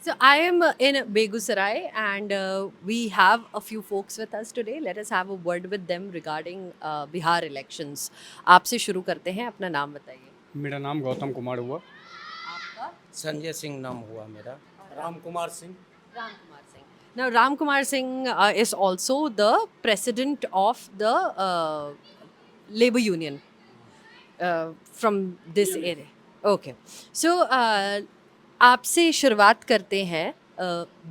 So I am in Begusarai, and we have a few folks with us today. Let us have a word with them regarding Bihar elections. आपसे शुरू करते हैं, अपना नाम बताइए. मेरा नाम गौतम कुमार हुआ। आपका? संजय सिंह नाम हुआ मेरा। Ram Kumar Singh. Ram Kumar Singh. Now, Ram Kumar Singh is also the president of the labor union from this area. Okay. So, आपसे शुरुआत करते हैं.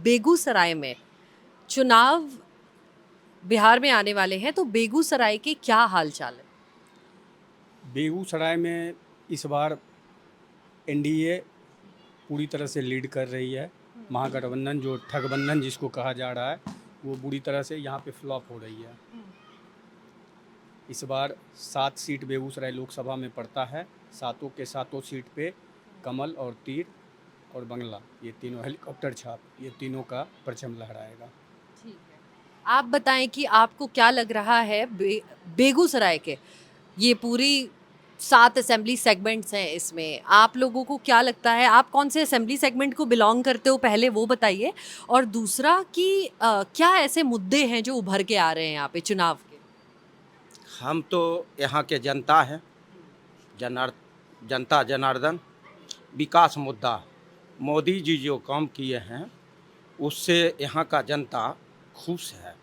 बेगूसराय में चुनाव बिहार में आने वाले हैं, तो बेगूसराय के क्या हाल चाल है? बेगूसराय में इस बार एनडीए पूरी तरह से लीड कर रही है। महागठबंधन जो ठगबंधन जिसको कहा जा रहा है वो बुरी तरह से यहाँ पे फ्लॉप हो रही है। इस बार 7 सीट बेगूसराय लोकसभा में पड़ता है। सातों के सातों सीट पे कमल और तीर और बंगला, ये तीनों हेलीकॉप्टर छाप, ये तीनों का परचम लहराएगा। ठीक है, आप बताएं कि आपको क्या लग रहा है बेगूसराय के ये पूरी 7 असेंबली सेगमेंट्स हैं, इसमें आप लोगों को क्या लगता है, आप कौन से असेंबली सेगमेंट को बिलोंग करते हो, पहले वो बताइए। और दूसरा कि क्या ऐसे मुद्दे हैं जो उभर के आ रहे हैं यहाँ पे चुनाव के? हम तो यहाँ के जनता हैं, जनता जनार्दन। विकास मुद्दा, मोदी जी जो काम किए हैं उससे यहाँ का जनता खुश है।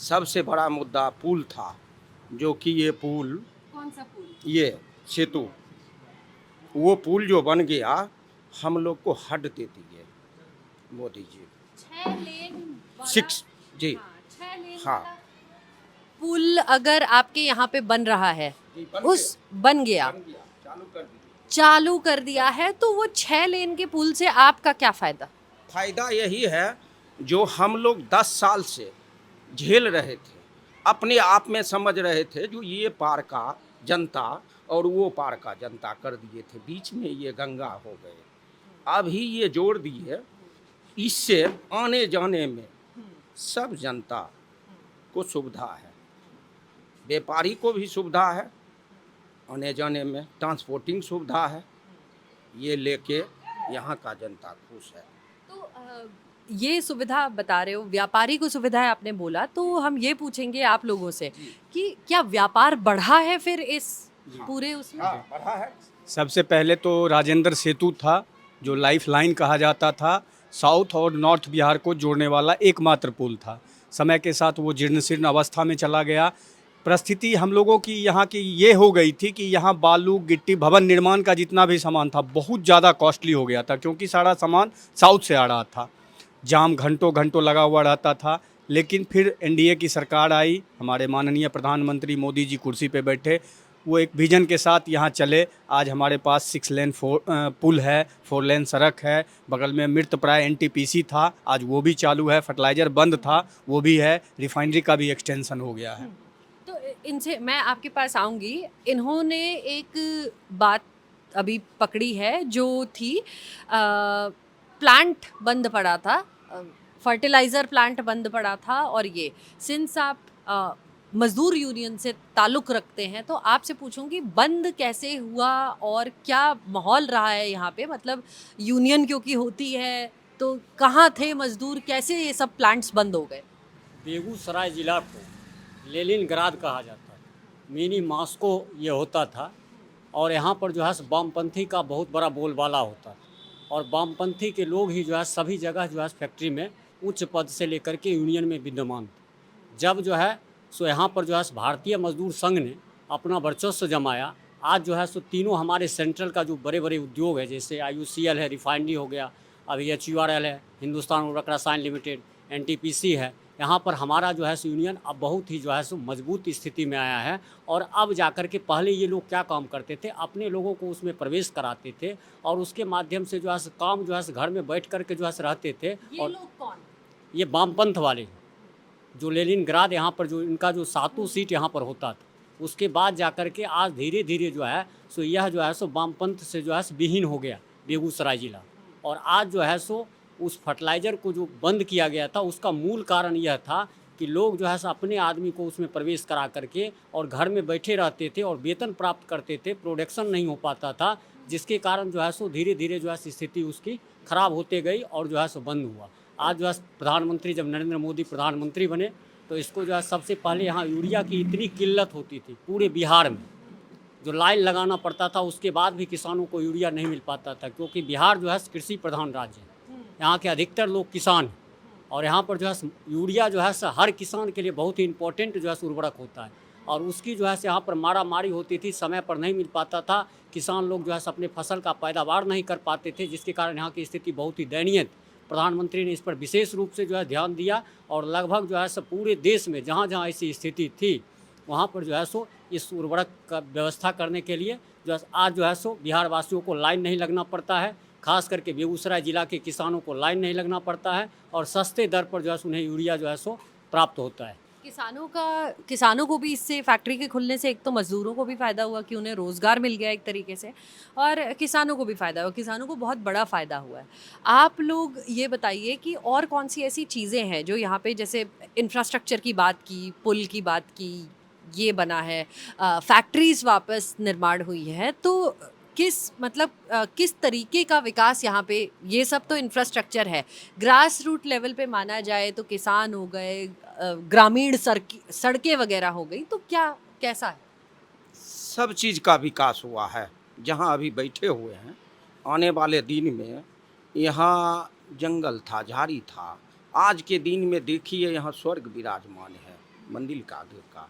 सबसे बड़ा मुद्दा पुल था, जो कि ये पुल, कौन सा पुल? ये सेतु, वो पुल जो बन गया हम लोग को हट दे दिए मोदी जी। 6 लेन वाला? 6 जी। हाँ, 6 लेन हाँ। वाला पुल अगर आपके यहाँ पे बन रहा है, जी, बन बन गया, चालू कर दिया है, तो वो 6 लेन के पुल से आपका क्या फायदा? फायदा यही है, जो हम लोग 10 साल से झेल रहे थे, अपने आप में समझ रहे थे, जो ये पार का जनता और वो पार का जनता कर दिए थे, बीच में ये गंगा हो गए। अभी ये जोड़ दिए, इससे आने जाने में सब जनता को सुविधा है, व्यापारी को भी सुविधा है, आने जाने में ट्रांसपोर्टिंग सुविधा है। ये लेके यहाँ का जनता खुश है। तो ये सुविधा बता रहे हो, व्यापारी को सुविधा है आपने बोला, तो हम ये पूछेंगे आप लोगों से कि क्या व्यापार बढ़ा है फिर इस पूरे उसमें? हाँ, बढ़ा है। सबसे पहले तो राजेंद्र सेतु था, जो लाइफ लाइन कहा जाता था, साउथ और नॉर्थ बिहार को जोड़ने वाला एकमात्र पुल था। समय के साथ वो जीर्ण शीर्ण अवस्था में चला गया। परिस्थिति हम लोगों की यहाँ की ये हो गई थी कि यहाँ बालू गिट्टी भवन निर्माण का जितना भी सामान था बहुत ज़्यादा कॉस्टली हो गया था, क्योंकि सारा सामान साउथ से आ रहा था। जाम घंटों घंटों लगा हुआ रहता था। लेकिन फिर एनडीए की सरकार आई, हमारे माननीय प्रधानमंत्री मोदी जी कुर्सी पे बैठे, वो एक विजन के साथ यहाँ चले। आज हमारे पास 6 लेन पुल है, 4 लेन सड़क है, बगल में मृतप्राय एनटीपीसी था, आज वो भी चालू है, फर्टिलाइज़र बंद था वो भी है, रिफाइनरी का भी एक्सटेंशन हो गया है। तो इनसे मैं आपके पास आऊंगी। इन्होंने एक बात अभी पकड़ी है जो थी, प्लांट बंद पड़ा था, फर्टिलाइज़र प्लांट बंद पड़ा था, और ये सिंस आप मज़दूर यूनियन से ताल्लुक़ रखते हैं, तो आपसे पूछूंगी बंद कैसे हुआ और क्या माहौल रहा है यहाँ पे, मतलब यूनियन क्योंकि होती है, तो कहाँ थे मज़दूर, कैसे ये सब प्लांट्स बंद हो गए? बेगूसराय ज़िला को लेनिनग्राद कहा जाता है, मिनी मॉस्को ये होता था, और यहाँ पर जो है वामपंथी का बहुत बड़ा बोलबाला होता है, और वामपंथी के लोग ही जो है सभी जगह जो है फैक्ट्री में उच्च पद से लेकर के यूनियन में विद्यमान थे। जब जो है सो यहाँ पर जो है भारतीय मजदूर संघ ने अपना वर्चस्व जमाया, आज जो है सो तीनों हमारे सेंट्रल का जो बड़े बड़े उद्योग है, जैसे IUCL है, रिफाइनरी हो गया, अभी HURL है, हिंदुस्तान उर्वरक रसायन लिमिटेड, NTPC है, यहाँ पर हमारा जो है यूनियन अब बहुत ही जो है सो मजबूत स्थिति में आया है। और अब जाकर के पहले ये लोग क्या काम करते थे, अपने लोगों को उसमें प्रवेश कराते थे, और उसके माध्यम से जो है काम जो है घर में बैठ कर के जो है रहते थे। ये और लोग कौन? ये वामपंथ वाले जो लेनिनग्राद यहाँ पर जो इनका जो 7 सीट यहाँ पर होता था, उसके बाद जाकर के आज धीरे धीरे जो है सो यह जो है सो वामपंथ से जो है विहीन हो गया बेगूसराय जिला। और आज जो है सो उस फर्टिलाइज़र को जो बंद किया गया था, उसका मूल कारण यह था कि लोग जो है अपने आदमी को उसमें प्रवेश करा करके और घर में बैठे रहते थे और वेतन प्राप्त करते थे, प्रोडक्शन नहीं हो पाता था, जिसके कारण जो है सो धीरे धीरे जो है स्थिति उसकी खराब होते गई और जो है सो बंद हुआ। आज जो है प्रधानमंत्री जब नरेंद्र मोदी प्रधानमंत्री बने तो इसको जो है सबसे पहले यहाँ यूरिया की इतनी किल्लत होती थी पूरे बिहार में, जो लाइन लगाना पड़ता था, उसके बाद भी किसानों को यूरिया नहीं मिल पाता था, क्योंकि बिहार जो है कृषि प्रधान राज्य है, यहाँ के अधिकतर लोग किसान हैं और यहाँ पर जो है यूरिया जो है हर किसान के लिए बहुत ही इम्पोर्टेंट जो है उर्वरक होता है और उसकी जो है यहाँ पर मारा मारी होती थी, समय पर नहीं मिल पाता था, किसान लोग जो है अपने फसल का पैदावार नहीं कर पाते थे, जिसके कारण यहाँ की स्थिति बहुत ही दयनीय थी। प्रधानमंत्री ने इस पर विशेष रूप से जो है ध्यान दिया और लगभग जो है पूरे देश में जहाँ जहाँ ऐसी स्थिति थी वहाँ पर जो है इस उर्वरक का व्यवस्था करने के लिए जो है आज जो है बिहार वासियों को लाइन नहीं लगना पड़ता है, खास करके बेगूसराय जिला के किसानों को लाइन नहीं लगना पड़ता है और सस्ते दर पर जो है उन्हें यूरिया जो है प्राप्त होता है। किसानों को भी इससे फैक्ट्री के खुलने से एक तो मजदूरों को भी फ़ायदा हुआ कि उन्हें रोज़गार मिल गया एक तरीके से, और किसानों को भी फ़ायदा हुआ, किसानों को बहुत बड़ा फ़ायदा हुआ है। आप लोग ये बताइए कि और कौन सी ऐसी चीज़ें हैं जो यहाँ पे, जैसे इंफ्रास्ट्रक्चर की बात की, पुल की बात की, ये बना है, फैक्ट्रीज़ वापस निर्माण हुई है, तो किस तरीके का विकास यहाँ पे, ये सब तो इंफ्रास्ट्रक्चर है, ग्रास रूट लेवल पे माना जाए तो किसान हो गए, ग्रामीण सड़कें वगैरह हो गई, तो कैसा है? सब चीज़ का विकास हुआ है। जहाँ अभी बैठे हुए हैं, आने वाले दिन में यहाँ जंगल था, झाड़ी था, आज के दिन में देखिए यहाँ स्वर्ग विराजमान है मंदिर का आगे का।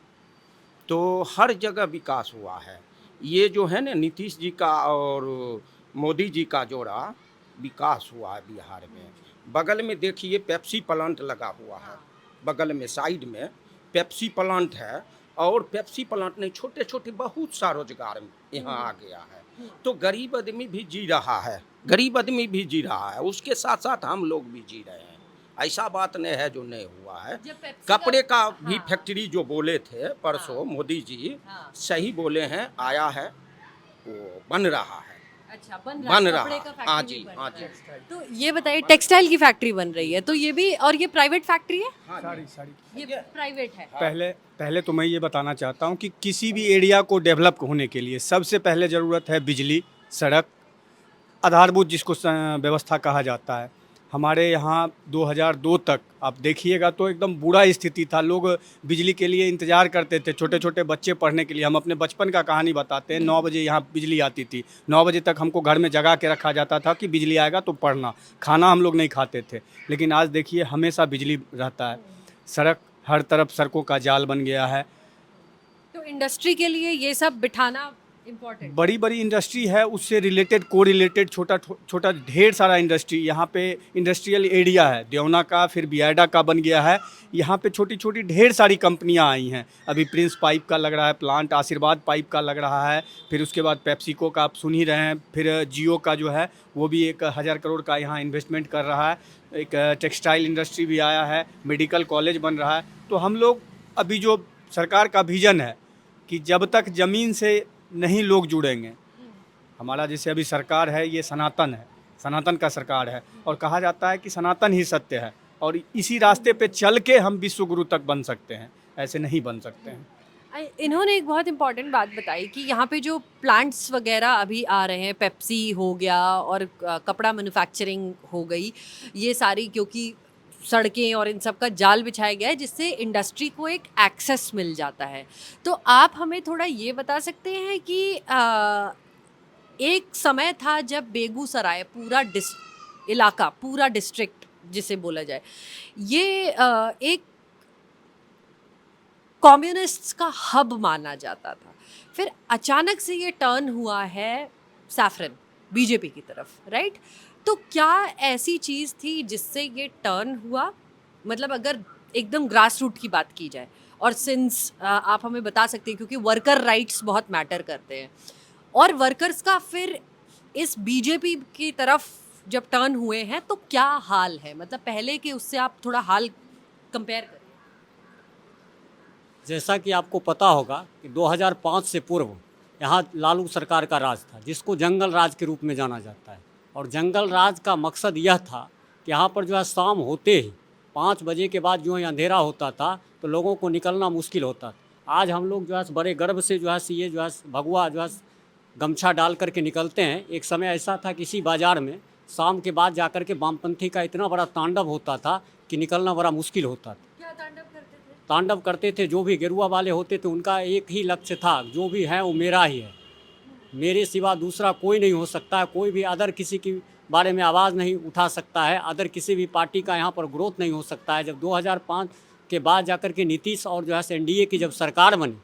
तो हर जगह विकास हुआ है। ये जो है ना नीतीश जी का और मोदी जी का जोड़ा विकास हुआ है बिहार में। बगल में देखिए पेप्सी प्लांट लगा हुआ है, बगल में साइड में पेप्सी प्लांट है और पेप्सी प्लांट ने छोटे छोटे बहुत सा रोजगार यहाँ आ गया है। तो गरीब आदमी भी जी रहा है, गरीब आदमी भी जी रहा है, उसके साथ साथ हम लोग भी जी रहे हैं। ऐसा बात नहीं है जो नहीं हुआ है। कपड़े का भी फैक्ट्री जो बोले थे परसों मोदी जी, सही बोले हैं, आया है, वो बन रहा है। अच्छा, बन रहा कपड़े का है। हाँ फैक्ट्री जी, बन हाँ रहा है। जी। तो ये बताइए, टेक्सटाइल की फैक्ट्री बन रही है, तो ये भी, और ये प्राइवेट फैक्ट्री है? सारी ये प्राइवेट है? पहले तो मैं ये बताना चाहता हूँ कि किसी भी एरिया को डेवलप होने के लिए सबसे पहले ज़रूरत है बिजली, सड़क, आधारभूत जिसको व्यवस्था कहा जाता है। हमारे यहाँ 2002 तक आप देखिएगा तो एकदम बुरा स्थिति था, लोग बिजली के लिए इंतज़ार करते थे, छोटे छोटे बच्चे पढ़ने के लिए। हम अपने बचपन का कहानी बताते हैं, 9 बजे यहाँ बिजली आती थी, 9 बजे तक हमको घर में जगा के रखा जाता था कि बिजली आएगा तो पढ़ना, खाना हम लोग नहीं खाते थे। लेकिन आज देखिए हमेशा बिजली रहता है, सड़क, हर तरफ सड़कों का जाल बन गया है। तो इंडस्ट्री के लिए ये सब बिठाना इम्पोर्टेंट, बड़ी बड़ी इंडस्ट्री है, उससे रिलेटेड को रिलेटेड छोटा छोटा ढेर सारा इंडस्ट्री यहाँ पे इंडस्ट्रियल एरिया है, देवना का, फिर बियाडा का बन गया है। यहाँ पे छोटी छोटी ढेर सारी कंपनियाँ आई हैं। अभी प्रिंस पाइप का लग रहा है प्लांट, आशीर्वाद पाइप का लग रहा है, फिर उसके बाद पेप्सिको का आप सुन ही रहे हैं, फिर जियो का जो है वो भी 1000 करोड़ का यहाँ इन्वेस्टमेंट कर रहा है। एक टेक्सटाइल इंडस्ट्री भी आया है, मेडिकल कॉलेज बन रहा है। तो हम लोग अभी जो सरकार का विज़न है कि जब तक ज़मीन से नहीं लोग जुड़ेंगे, हमारा जैसे अभी सरकार है ये सनातन है, सनातन का सरकार है, और कहा जाता है कि सनातन ही सत्य है, और इसी रास्ते पे चल के हम विश्व गुरु तक बन सकते हैं, ऐसे नहीं बन सकते हैं। इन्होंने एक बहुत इंपॉर्टेंट बात बताई कि यहाँ पे जो प्लांट्स वगैरह अभी आ रहे हैं, पेप्सी हो गया और कपड़ा मैन्युफैक्चरिंग हो गई, ये सारी, क्योंकि सड़कें और इन सब का जाल बिछाया गया है जिससे इंडस्ट्री को एक एक्सेस मिल जाता है। तो आप हमें थोड़ा ये बता सकते हैं कि एक समय था जब बेगूसराय पूरा इलाका, पूरा डिस्ट्रिक्ट जिसे बोला जाए, ये एक कम्युनिस्ट्स का हब माना जाता था। फिर अचानक से ये टर्न हुआ है सैफरन, बीजेपी की तरफ, राइट? तो क्या ऐसी चीज़ थी जिससे ये टर्न हुआ? मतलब अगर एकदम ग्रास रूट की बात की जाए, और सिंस आप हमें बता सकते हैं क्योंकि वर्कर राइट्स बहुत मैटर करते हैं, और वर्कर्स का फिर इस बीजेपी की तरफ जब टर्न हुए हैं तो क्या हाल है? मतलब पहले के उससे आप थोड़ा हाल कंपेयर करें। जैसा कि आपको पता होगा कि 2005 से पूर्व यहाँ लालू सरकार का राज था, जिसको जंगल राज के रूप में जाना जाता है। और जंगल राज का मकसद यह था कि यहाँ पर जो है शाम होते ही 5 बजे के बाद जो है अंधेरा होता था तो लोगों को निकलना मुश्किल होता था। आज हम लोग जो है बड़े गर्व से जो है ये जो है भगवा जो है गमछा डाल करके निकलते हैं। एक समय ऐसा था किसी बाज़ार में शाम के बाद जाकर के वामपंथी का इतना बड़ा तांडव होता था कि निकलना बड़ा मुश्किल होता था। क्या तांडव करते थे? तांडव करते थे, जो भी गेरुआ वाले होते थे उनका एक ही लक्ष्य था, जो भी है वो मेरा ही है, मेरे सिवा दूसरा कोई नहीं हो सकता है, कोई भी अदर किसी के बारे में आवाज़ नहीं उठा सकता है, अदर किसी भी पार्टी का यहाँ पर ग्रोथ नहीं हो सकता है। जब 2005 के बाद जाकर के नीतीश और जो है एनडीए की जब सरकार बनी,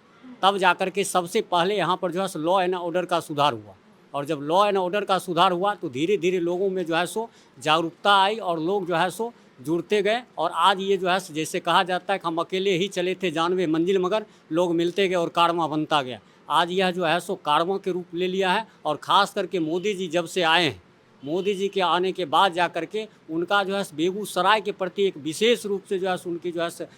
तब जाकर के सबसे पहले यहाँ पर जो है लॉ एंड ऑर्डर का सुधार हुआ, और जब लॉ एंड ऑर्डर का सुधार हुआ तो धीरे धीरे लोगों में जो है सो जागरूकता आई और लोग जो है सो जुड़ते गए। और आज ये जो है जैसे कहा जाता है कि हम अकेले ही चले थे जानवे मंजिल, मगर लोग मिलते गए और कारवां बनता गया। आज यह जो है सो कारवां के रूप ले लिया है। और ख़ास करके मोदी जी जब से आए हैं, मोदी जी के आने के बाद जा कर के उनका जो है बेगूसराय के प्रति एक विशेष रूप से जो है उनकी जो है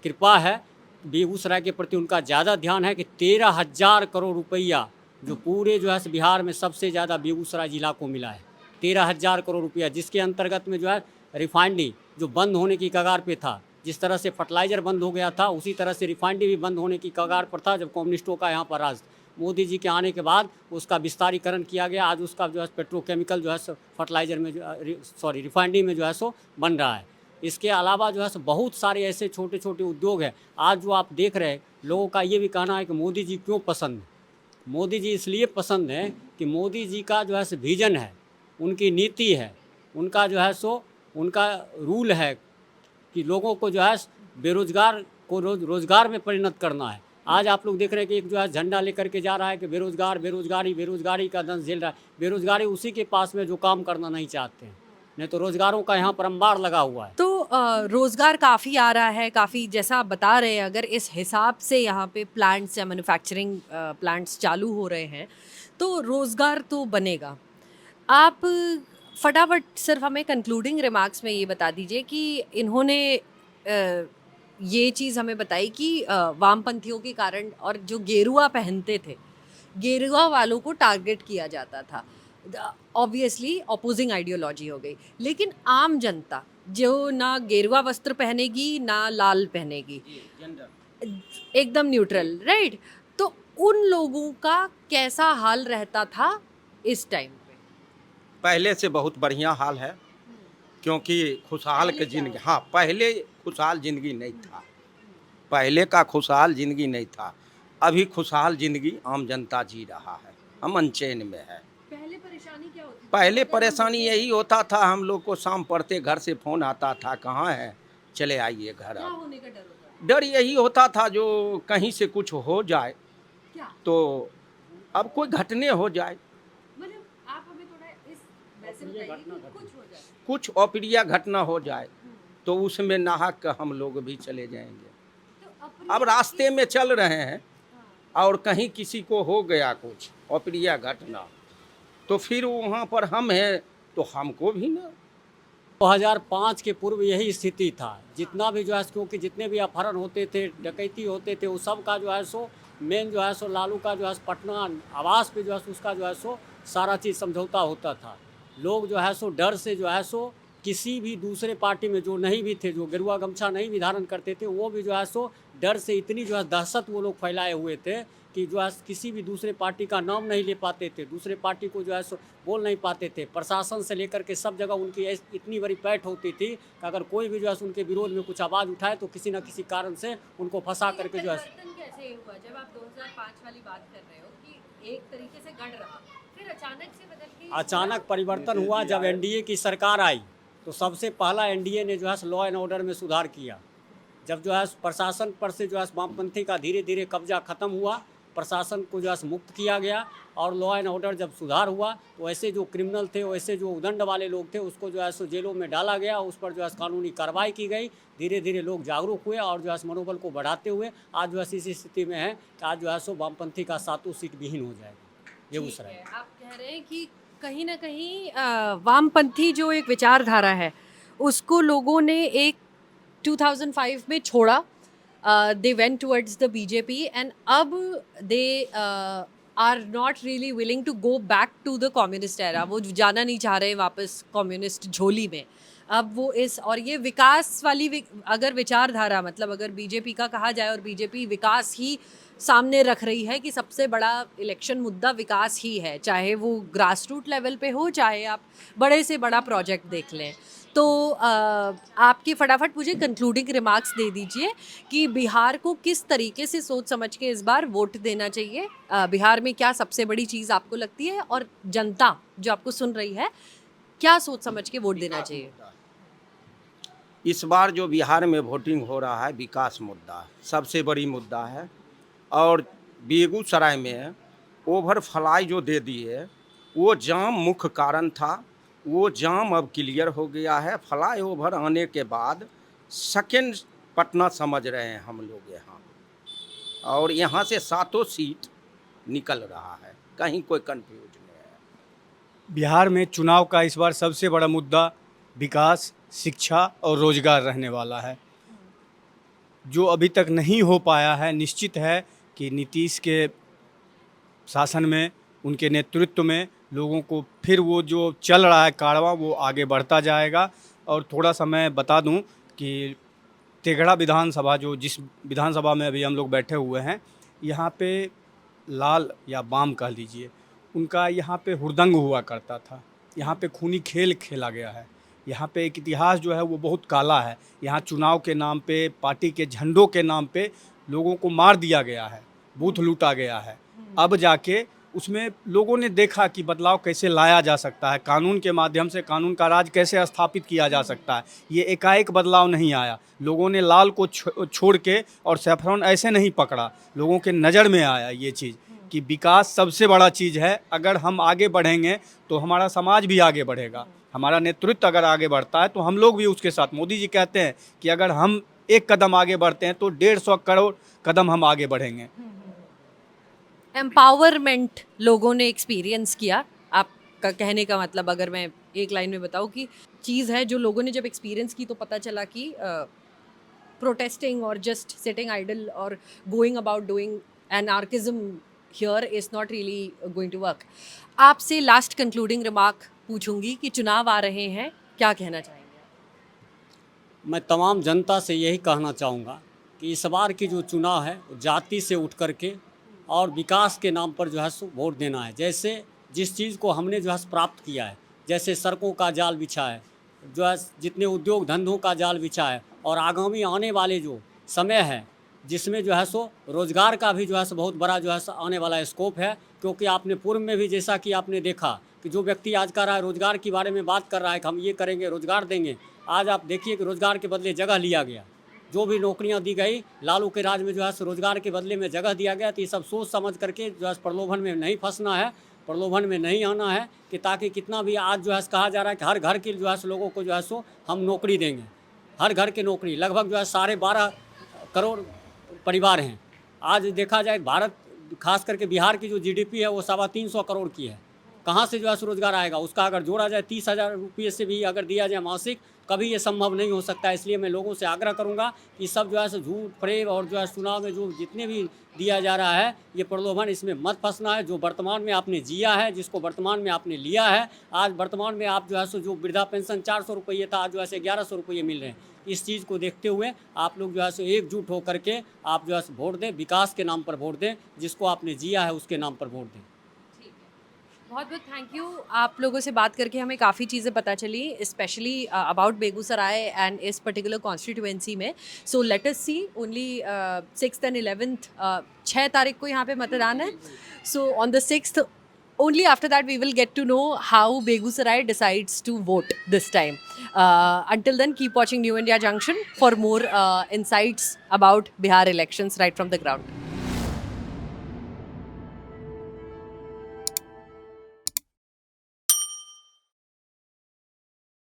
कृपा है, बेगूसराय के प्रति उनका ज़्यादा ध्यान है कि 13,000 करोड़ रुपया जो पूरे जो है बिहार में सबसे ज़्यादा बेगूसराय जिला को मिला है, 13,000 करोड़ रुपया, जिसके अंतर्गत में जो है रिफाइनरी जो बंद होने की कगार पे था, जिस तरह से फर्टिलाइज़र बंद हो गया था उसी तरह से रिफाइनरी भी बंद होने की कगार पर था जब कम्युनिस्टों का यहाँ पर राज। मोदी जी के आने के बाद उसका विस्तारीकरण किया गया, आज उसका जो है पेट्रोकेमिकल जो है फर्टिलाइज़र में रिफाइनरी में जो है सो बन रहा है। इसके अलावा जो है सो बहुत सारे ऐसे छोटे छोटे उद्योग हैं। आज जो आप देख रहे हैं, लोगों का ये भी कहना है कि मोदी जी क्यों पसंद है। मोदी जी इसलिए पसंद है कि मोदी जी का जो है विजन है, उनकी नीति है, उनका जो है सो उनका रूल है कि लोगों को जो है बेरोजगार को रोजगार में परिणत करना है। आज आप लोग देख रहे हैं कि एक जो है झंडा लेकर के जा रहा है कि बेरोजगारी का दंश झेल रहा है। बेरोजगारी उसी के पास में जो काम करना नहीं चाहते हैं, नहीं तो रोजगारों का यहाँ पर अंबार लगा हुआ है। तो रोज़गार काफ़ी आ रहा है, काफ़ी जैसा आप बता रहे हैं, अगर इस हिसाब से यहाँ पे प्लांट्स या मैन्युफैक्चरिंग प्लांट्स चालू हो रहे हैं तो रोज़गार तो बनेगा। आप फटाफट सिर्फ हमें कंक्लूडिंग रिमार्क्स में ये बता दीजिए कि इन्होंने ये चीज़ हमें बताई कि वामपंथियों के कारण और जो गेरुआ पहनते थे, गेरुआ वालों को टारगेट किया जाता था। ऑब्वियसली अपोजिंग आइडियोलॉजी हो गई, लेकिन आम जनता जो ना गेरुआ वस्त्र पहनेगी ना लाल पहनेगी, एकदम न्यूट्रल, राइट? तो उन लोगों का कैसा हाल रहता था इस टाइम पे? पहले से बहुत बढ़िया हाल है, क्योंकि खुशहाल के जिंदगी, हाँ पहले खुशहाल ज़िंदगी नहीं था, पहले का खुशहाल ज़िंदगी नहीं था। अभी खुशहाल ज़िंदगी आम जनता जी रहा है, हम अनचैन में है। पहले परेशानी क्या होती थी? पहले परेशानी यही होता था, हम लोग को शाम पड़ते घर से फ़ोन आता था, कहाँ है, चले आइए घर। क्या अब होने का डर होता था? डर यही होता था जो कहीं से कुछ हो जाए, क्या तो अब कोई घटने हो जाए, मतलब आप हमें थोड़ा इस वैसे बताइए कि कुछ हो जाए। कुछ अप्रिय घटना हो जाए तो उसमें नाहक हम लोग भी चले जाएंगे। तो अब रास्ते में चल रहे हैं और कहीं किसी को हो गया कुछ अप्रिय घटना, तो फिर वहाँ पर हम हैं तो हमको भी ना। 2005 के पूर्व यही स्थिति था। जितना भी जो है, क्योंकि जितने भी अपहरण होते थे, डकैती होते थे, उस सब का जो है सो मेन जो है सो लालू का जो है पटना आवास पे जो है उसका जो है सो सारा चीज़ समझौता होता था। लोग जो है सो डर से जो है सो किसी भी दूसरे पार्टी में जो नहीं भी थे, जो गेरुआ गमछा नहीं भी धारण करते थे, वो भी जो है सो डर से इतनी जो है दहशत वो लोग फैलाए हुए थे कि जो है किसी भी दूसरे पार्टी का नाम नहीं ले पाते थे, दूसरे पार्टी को जो है सो बोल नहीं पाते थे। प्रशासन से लेकर के सब जगह उनकी इतनी बड़ी पैठ होती थी कि अगर कोई भी जो है उनके विरोध में कुछ आवाज़ उठाए तो किसी न किसी कारण से उनको फंसा करके जो है। परिवर्तन कैसे हुआ जब आप 2005 वाली बात कर रहे हो कि एक तरीके से गढ़ रहा, फिर अचानक से बदल के अचानक परिवर्तन हुआ जब एनडीए की सरकार आई, तो सबसे पहला एनडीए ने जो है लॉ एंड ऑर्डर में सुधार किया। जब जो है प्रशासन पर से जो है वामपंथी का धीरे धीरे कब्जा खत्म हुआ, प्रशासन को जो है मुक्त किया गया और लॉ एंड ऑर्डर जब सुधार हुआ तो ऐसे जो क्रिमिनल थे, वैसे जो उदंड वाले लोग थे, उसको जो है सो जेलों में डाला गया, उस पर जो है कानूनी कार्रवाई की गई। धीरे धीरे लोग जागरूक हुए और जो है मनोबल को बढ़ाते हुए आज जो है इसी स्थिति में है कि आज जो है सो वामपंथी का 7 सीट विहीन हो जाएगा बेगूसराय। आप कह रहे हैं कि कहीं ना कहीं वामपंथी जो एक विचारधारा है उसको लोगों ने एक 2005 में छोड़ा, they went towards the BJP and अब they are not really willing to go back to the communist era. वो जाना नहीं चाह रहे वापस कम्युनिस्ट झोली में। अब वो इस और ये विकास वाली अगर विचारधारा, मतलब अगर बीजेपी का कहा जाए और बीजेपी विकास ही सामने रख रही है कि सबसे बड़ा इलेक्शन मुद्दा विकास ही है, चाहे वो ग्रास रूट लेवल पे हो, चाहे आप बड़े से बड़ा प्रोजेक्ट देख लें। तो आपकी फटाफट मुझे कंक्लूडिंग रिमार्क्स दे दीजिए कि बिहार को किस तरीके से सोच समझ के इस बार वोट देना चाहिए। बिहार में क्या सबसे बड़ी चीज़ आपको लगती है, और जनता जो आपको सुन रही है क्या सोच समझ के वोट देना चाहिए? इस बार जो बिहार में वोटिंग हो रहा है, विकास मुद्दा सबसे बड़ी मुद्दा है। और बेगूसराय में ओवरफ्लाई जो दे दी है, वो जाम मुख्य कारण था। वो जाम अब क्लियर हो गया है। फ्लाई ओवर आने के बाद सेकेंड पटना समझ रहे हैं हम लोग यहाँ, और यहाँ से 7 सीट निकल रहा है, कहीं कोई कंफ्यूज नहीं है। बिहार में चुनाव का इस बार सबसे बड़ा मुद्दा विकास, शिक्षा और रोजगार रहने वाला है, जो अभी तक नहीं हो पाया है। निश्चित है कि नीतीश के शासन में, उनके नेतृत्व में लोगों को फिर वो जो चल रहा है कारवां, वो आगे बढ़ता जाएगा। और थोड़ा सा मैं बता दूं कि तेघड़ा विधानसभा, जो जिस विधानसभा में अभी हम लोग बैठे हुए हैं, यहाँ पे लाल या बाम कह लीजिए, उनका यहाँ पे हुड़दंग हुआ करता था। यहाँ पे खूनी खेल खेला गया है। यहाँ पे एक इतिहास जो है वो बहुत काला है। यहाँ चुनाव के नाम पे, पार्टी के झंडों के नाम पे लोगों को मार दिया गया है, बूथ लूटा गया है। अब जाके उसमें लोगों ने देखा कि बदलाव कैसे लाया जा सकता है, कानून के माध्यम से कानून का राज कैसे स्थापित किया जा सकता है। ये एकाएक बदलाव नहीं आया। लोगों ने लाल को छोड़ के और सैफरॉन ऐसे नहीं पकड़ा। लोगों के नज़र में आया ये चीज़ कि विकास सबसे बड़ा चीज़ है। अगर हम आगे बढ़ेंगे तो हमारा समाज भी आगे बढ़ेगा। हमारा नेतृत्व अगर आगे बढ़ता है तो हम लोग भी उसके साथ। मोदी जी कहते हैं कि अगर हम एक कदम आगे बढ़ते हैं तो 150 करोड़ कदम हम आगे बढ़ेंगे। एम्पावरमेंट लोगों ने एक्सपीरियंस किया, आपका कहने का मतलब अगर मैं एक लाइन में बताऊं कि चीज़ है जो लोगों ने जब एक्सपीरियंस की तो पता चला कि प्रोटेस्टिंग और जस्ट सिटिंग आइडल और going about doing anarchism here is not really going to work. आपसे लास्ट कंक्लूडिंग रिमार्क पूछूंगी कि चुनाव आ रहे हैं, क्या कहना चाहेंगे? मैं तमाम जनता से यही कहना चाहूँगा कि इस बार की जो चुनाव है जाति से उठ करके और विकास के नाम पर जो है सो वोट देना है। जैसे जिस चीज़ को हमने जो है प्राप्त किया है, जैसे सड़कों का जाल बिछा है, जो है जितने उद्योग धंधों का जाल बिछा है, और आगामी आने वाले जो समय है जिसमें जो है सो रोज़गार का भी जो है सो बहुत बड़ा जो है सो आने वाला स्कोप है। क्योंकि आपने पूर्व में भी जैसा कि आपने देखा कि जो व्यक्ति आज कह रहा है रोज़गार के बारे में बात कर रहा है कि हम ये करेंगे, रोज़गार देंगे, आज आप देखिए कि रोज़गार के बदले जगह लिया गया। जो भी नौकरियां दी गई लालू के राज में जो है रोज़गार के बदले में जगह दिया गया। तो ये सब सोच समझ करके जो है प्रलोभन में नहीं फंसना है, प्रलोभन में नहीं आना है कि ताकि कितना भी आज जो है कहा जा रहा है कि हर घर के जो है लोगों को जो है सो हम नौकरी देंगे। हर घर की नौकरी लगभग जो है 12.5 करोड़ परिवार हैं। आज देखा जाए भारत, खास करके बिहार की जो जीडीपी है वो 325 करोड़ की है। कहाँ से जो है रोज़गार आएगा? उसका अगर जोड़ा जाए 30,000 रुपये से भी अगर दिया जाए मासिक, कभी ये संभव नहीं हो सकता। इसलिए मैं लोगों से आग्रह करूंगा कि सब जो है झूठ फरेब और जो है चुनाव में जो जितने भी दिया जा रहा है ये प्रलोभन, इसमें मत फंसना है। जो वर्तमान में आपने जिया है, जिसको वर्तमान में आपने लिया है, आज वर्तमान में आप जो है जो वृद्धा पेंशन 400 रुपये था, आज जो है 1100 रुपये मिल रहे हैं। इस चीज़ को देखते हुए आप लोग जो है एकजुट होकर के आप जो है वोट दें, विकास के नाम पर वोट दें, जिसको आपने जिया है उसके नाम पर वोट दें। बहुत बहुत थैंक यू। आप लोगों से बात करके हमें काफ़ी चीज़ें पता चली, स्पेशली अबाउट बेगूसराय एंड इस पर्टिकुलर कॉन्स्टिट्यूएंसी में। So let us see only 6th and 11th 6 तारीख को यहाँ पे मतदान है। So on the 6th only after that we will get to know how Begusarai decides to vote this time. Until then, keep watching New India Junction for more insights about Bihar elections right from the ground.